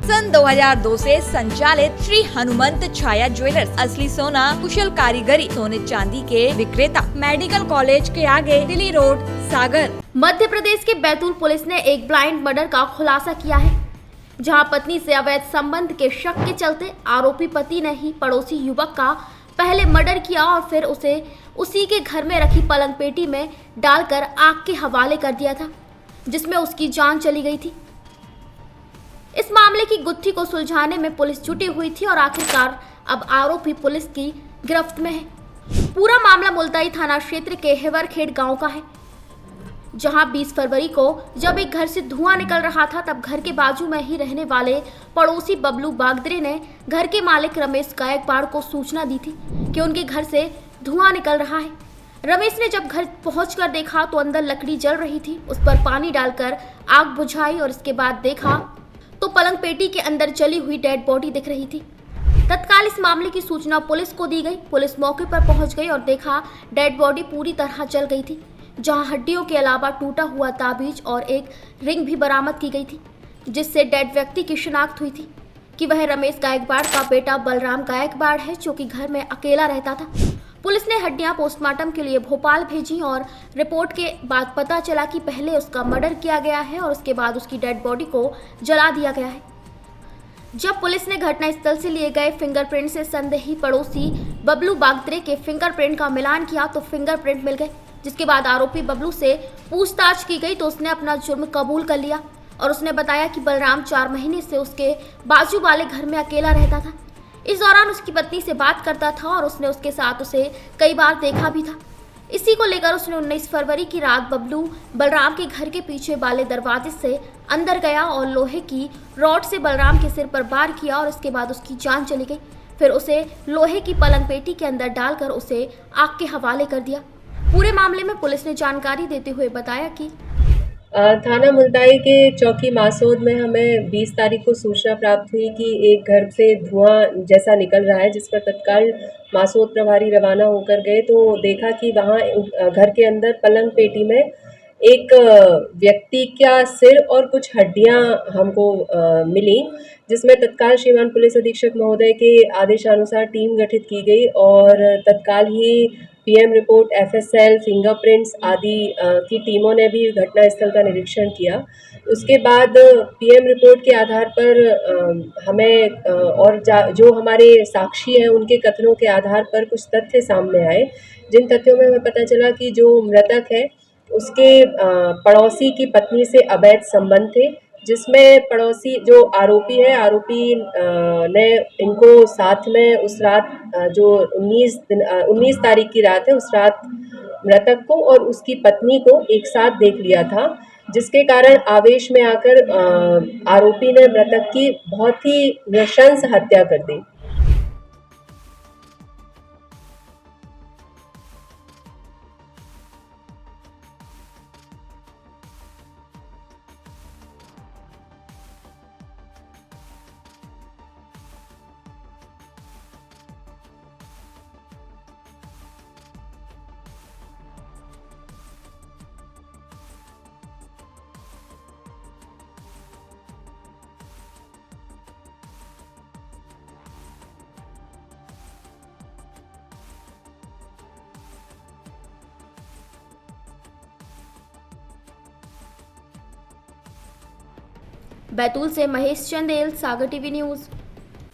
सन 2002 से संचालित श्री हनुमंत छाया ज्वेलर्स असली सोना कुशल कारीगरी सोने चांदी के विक्रेता मेडिकल कॉलेज के आगे दिल्ली रोड सागर। मध्य प्रदेश के बैतूल पुलिस ने एक ब्लाइंड मर्डर का खुलासा किया है, जहां पत्नी से अवैध संबंध के शक के चलते आरोपी पति ने ही पड़ोसी युवक का पहले मर्डर किया और फिर उसे उसी के घर में रखी पलंग पेटी में डालकर आग के हवाले कर दिया था, जिसमें उसकी जान चली गई थी। इस मामले की गुत्थी को सुलझाने में पुलिस जुटी हुई थी और आखिरकार अब आरोपी पुलिस की गिरफ्त में है। पूरा मामला मुल्ताई थाना क्षेत्र के हेवरखेड़ गांव का है, जहां 20 फरवरी को जब एक घर से धुआं निकल रहा था, तब घर के बाजू में ही रहने वाले पड़ोसी बबलू बागदरे ने घर के मालिक रमेश गायकवाड़ को सूचना दी थी कि उनके घर से धुआं निकल रहा है। रमेश ने जब घर पहुंचकर देखा तो अंदर लकड़ी जल रही थी। उस पर पानी डालकर आग बुझाई और इसके बाद देखा तो पलंग पेटी के अंदर जली हुई डेड बॉडी दिख रही थी। तत्काल इस मामले की सूचना पुलिस को दी गई। पुलिस मौके पर पहुंच गई और देखा डेड बॉडी पूरी तरह जल गई थी, जहां हड्डियों के अलावा टूटा हुआ ताबीज और एक रिंग भी बरामद की गई थी, जिससे डेड व्यक्ति की शिनाख्त हुई थी कि वह रमेश गायकवाड़ का बेटा बलराम गायकवाड़ है, जो कि घर में अकेला रहता था। पुलिस ने हड्डियां पोस्टमार्टम के लिए भोपाल भेजी और रिपोर्ट के बाद पता चला कि पहले उसका मर्डर किया गया है और उसके बाद उसकी डेड बॉडी को जला दिया गया है। जब पुलिस ने घटनास्थल से लिए गए फिंगरप्रिंट से संदेही पड़ोसी बबलू बागदरे के फिंगरप्रिंट का मिलान किया तो फिंगरप्रिंट मिल गए, जिसके बाद आरोपी बबलू से पूछताछ की गई तो उसने अपना जुर्म कबूल कर लिया और उसने बताया कि बलराम 4 महीने से उसके बाजू वाले घर में अकेला रहता था। इस दौरान उसकी पत्नी से बात करता था और उसने उसके साथ उसे कई बार देखा भी था। इसी को लेकर उसने 19 फरवरी की रात बबलू बलराम के घर के पीछे वाले दरवाजे से अंदर गया और लोहे की रॉड से बलराम के सिर पर वार किया और इसके बाद उसकी जान चली गई। फिर उसे लोहे की पलंग पेटी के अंदर डालकर उसे आग के हवाले कर दिया। पूरे मामले में पुलिस ने जानकारी देते हुए बताया कि थाना मुल्ताई के चौकी मासूद में हमें 20 तारीख को सूचना प्राप्त हुई कि एक घर से धुआं जैसा निकल रहा है, जिस पर तत्काल मासूद प्रभारी रवाना होकर गए तो देखा कि वहाँ घर के अंदर पलंग पेटी में एक व्यक्ति का सिर और कुछ हड्डियां हमको मिली, जिसमें तत्काल श्रीमान पुलिस अधीक्षक महोदय के आदेशानुसार टीम गठित की गई और तत्काल ही पीएम रिपोर्ट, एफएसएल, फिंगरप्रिंट्स आदि की टीमों ने भी घटनास्थल का निरीक्षण किया। उसके बाद पीएम रिपोर्ट के आधार पर हमें और जो हमारे साक्षी हैं उनके कथनों के आधार पर कुछ तथ्य सामने आए, जिन तथ्यों में हमें पता चला कि जो मृतक है उसके पड़ोसी की पत्नी से अवैध संबंध थे, जिसमें पड़ोसी जो आरोपी है, आरोपी ने इनको साथ में उस रात जो 19 तारीख की रात है, उस रात मृतक को और उसकी पत्नी को एक साथ देख लिया था, जिसके कारण आवेश में आकर आरोपी ने मृतक की बहुत ही नृशंस हत्या कर दी। बैतूल से महेश चंदेल, सागर टीवी न्यूज।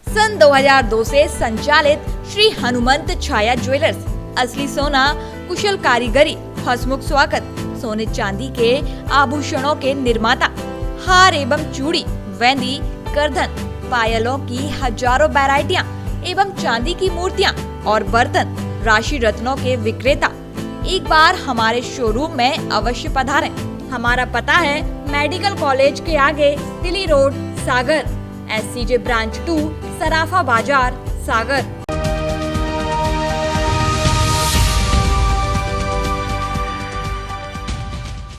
सन 2002 से संचालित श्री हनुमंत छाया ज्वेलर्स असली सोना कुशल कारीगरी हसमुख स्वागत सोने चांदी के आभूषणों के निर्माता, हार एवं चूड़ी, वेंदी, करधन, पायलों की हजारों वैरायटियां एवं चांदी की मूर्तियां और बर्तन, राशि रत्नों के विक्रेता एक बार हमारे शोरूम में अवश्य पधारें। हमारा पता है मेडिकल कॉलेज के आगे दिल्ली रोड सागर, SCJ ब्रांच 2, सराफा बाजार, सागर।